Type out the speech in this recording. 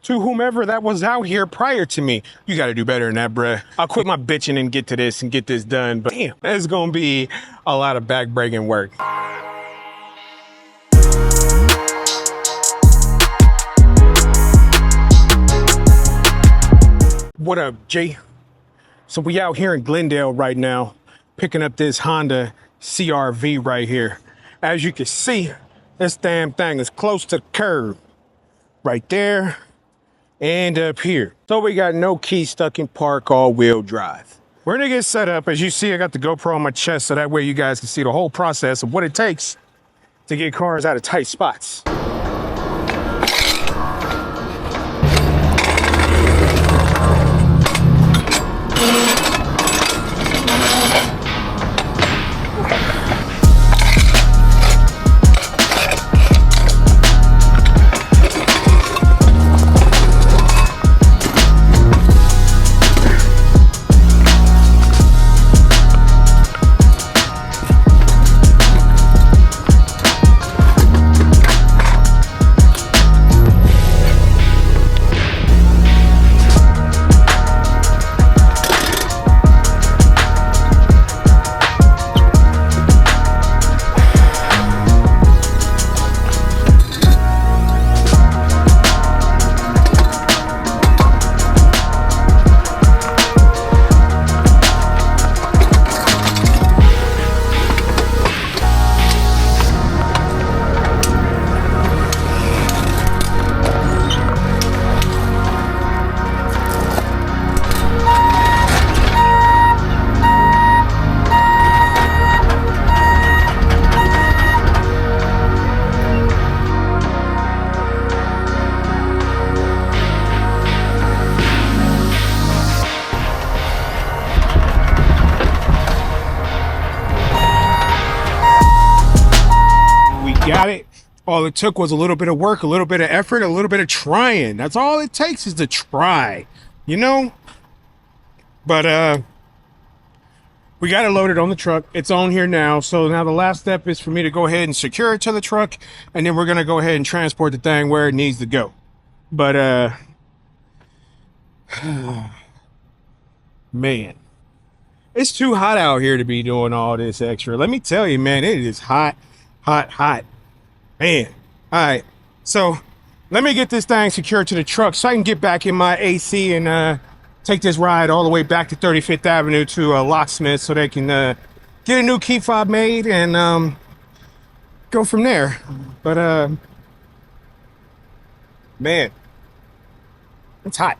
to whomever that was out here prior to me. You got to do better than that, bruh. I'll quit my bitching and get to this and get this done. But damn, it's going to be a lot of back-breaking work. What up, Jay? So we out here in Glendale right now, picking up this Honda CRV right here. As you can see, this damn thing is close to the curb. Right there and up here. So we got no key, stuck in park, all-wheel drive. We're gonna get set up. As you see, I got the GoPro on my chest, so that way you guys can see the whole process of what it takes to get cars out of tight spots. Got it. All it took was a little bit of work, a little bit of effort, a little bit of trying. That's all it takes is to try, you know? But we got it loaded on the truck. It's on here now. So now the last step is for me to go ahead and secure it to the truck, and then we're gonna go ahead and transport the thing where it needs to go. But man, it's too hot out here to be doing all this extra. Let me tell you, man, it is hot, hot, hot. Man, all right, so let me get this thing secured to the truck so I can get back in my AC and take this ride all the way back to 35th Avenue to Locksmith so they can get a new key fob made and go from there. But man, it's hot.